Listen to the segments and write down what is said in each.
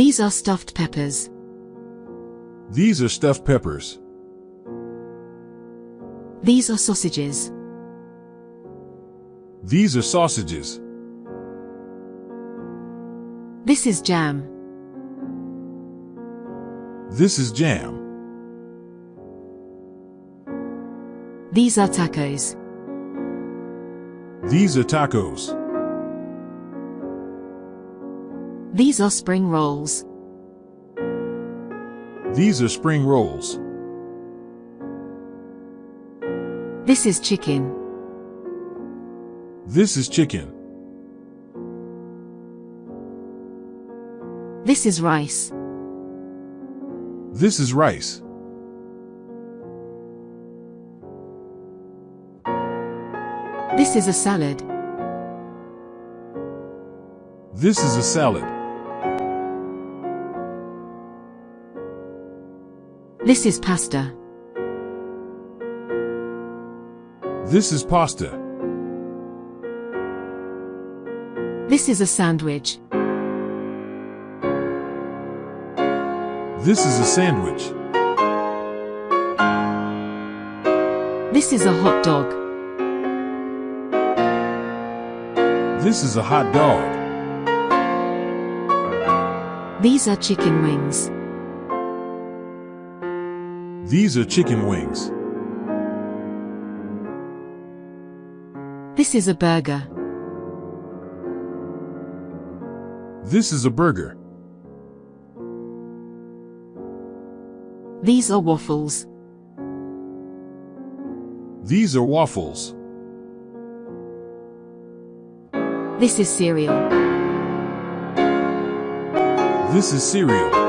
These are stuffed peppers. These are stuffed peppers. These are sausages. These are sausages. This is jam. This is jam. These are tacos. These are tacos. These are spring rolls. These are spring rolls. This is chicken. This is chicken. This is rice. This is rice. This is a salad. This is a salad. This is pasta. This is pasta. This is a sandwich. This is a sandwich. This is a hot dog. This is a hot dog. These are chicken wings. These are chicken wings. This is a burger. This is a burger. These are waffles. These are waffles. This is cereal. This is cereal.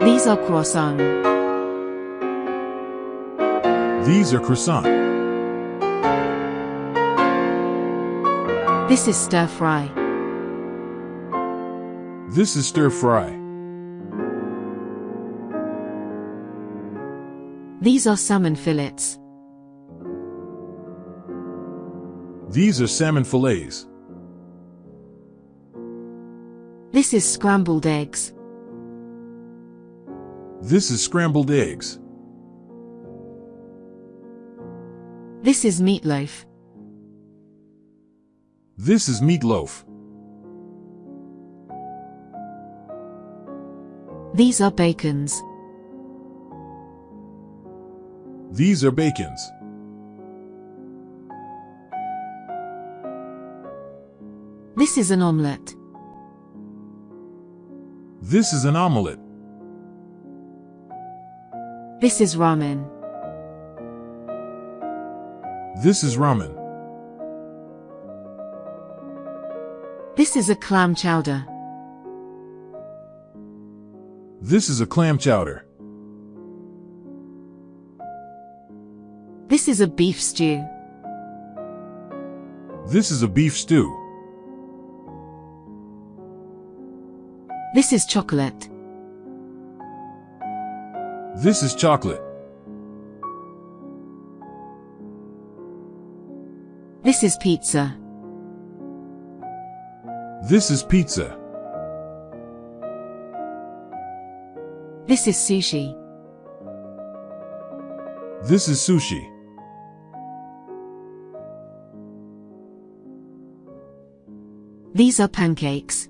These are croissant. These are croissant. This is stir fry. This is stir fry. These are salmon fillets. These are salmon fillets. This is scrambled eggs. This is scrambled eggs. This is meatloaf. This is meatloaf. These are bacons. These are bacons. This is an omelette. This is an omelette. This is ramen. This is ramen. This is a clam chowder. This is a clam chowder. This is a beef stew. This is a beef stew. This is chocolate. This is chocolate. This is pizza. This is pizza. This is sushi. This is sushi. These are pancakes.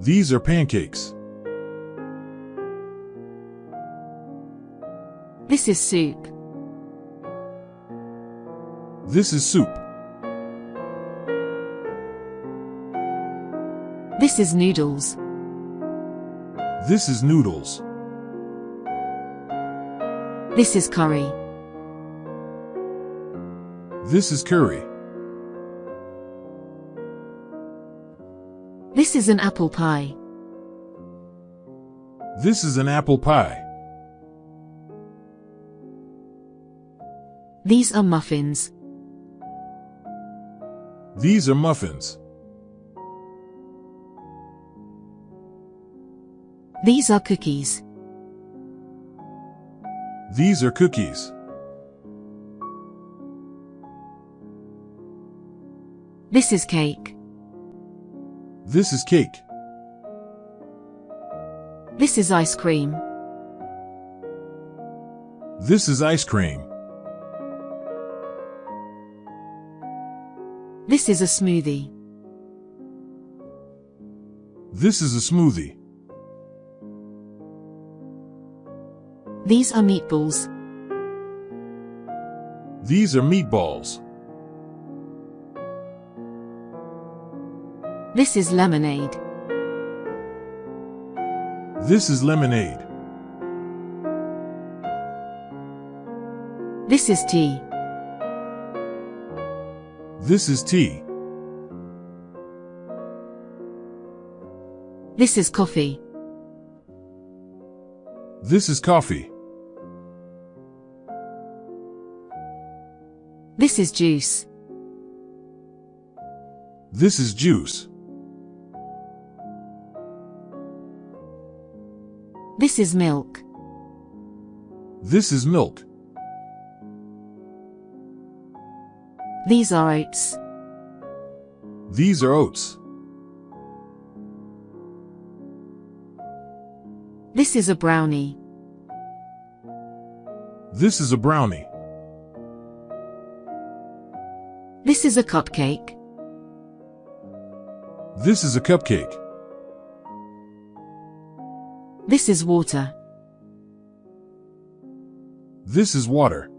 These are pancakes. This is soup. This is soup. This is noodles. This is noodles. This is curry. This is curry. This is an apple pie. This is an apple pie. These are muffins. These are muffins. These are cookies. These are cookies. This is cake. This is cake. This is ice cream. This is ice cream. This is a smoothie. This is a smoothie. These are meatballs. These are meatballs. This is lemonade. This is lemonade. This is tea. This is tea. This is coffee. This is coffee. This is juice. This is juice. This is milk. This is milk. These are oats. These are oats. This is a brownie. This is a brownie. This is a cupcake. This is a cupcake. This is water. This is water.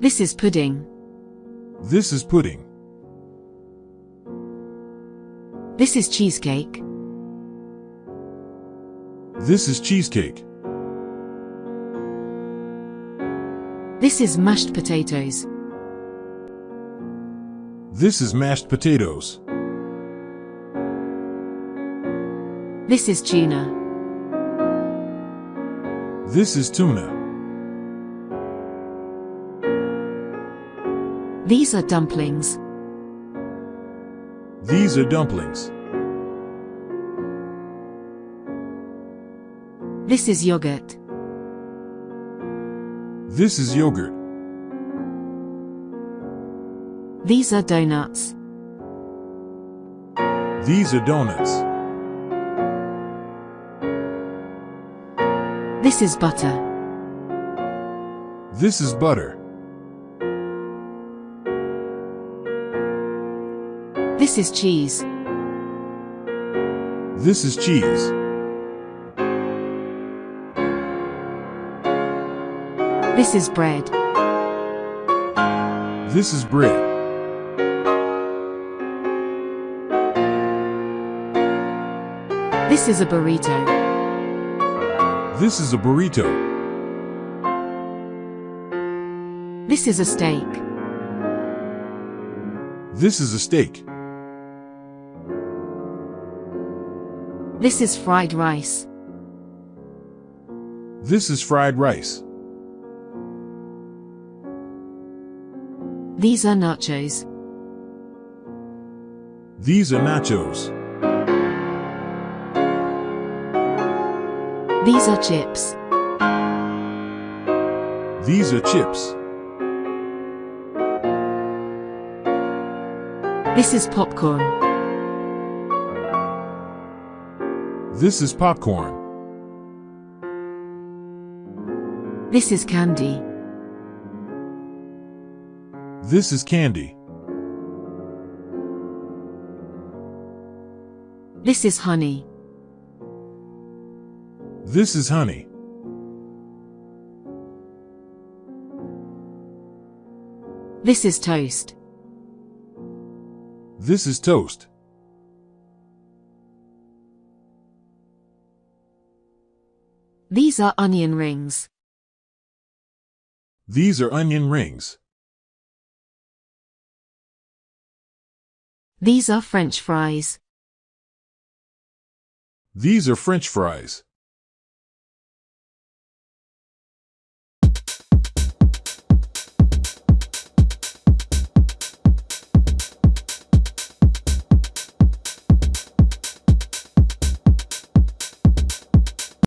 This is pudding. This is pudding. This is cheesecake. This is cheesecake. This is mashed potatoes. This is mashed potatoes. This is tuna. This is tuna. These are dumplings. These are dumplings. This is yogurt. This is yogurt. These are donuts. These are donuts. This is butter. This is butter. This is cheese. This is cheese. This is bread. This is bread. This is a burrito. This is a burrito. This is a steak. This is a steak. This is fried rice. This is fried rice. These are nachos. These are nachos. These are chips. These are chips. This is popcorn. This is popcorn. This is candy. This is candy. This is honey. This is honey. This is toast. This is toast. These are onion rings. These are onion rings. These are French fries. These are French fries.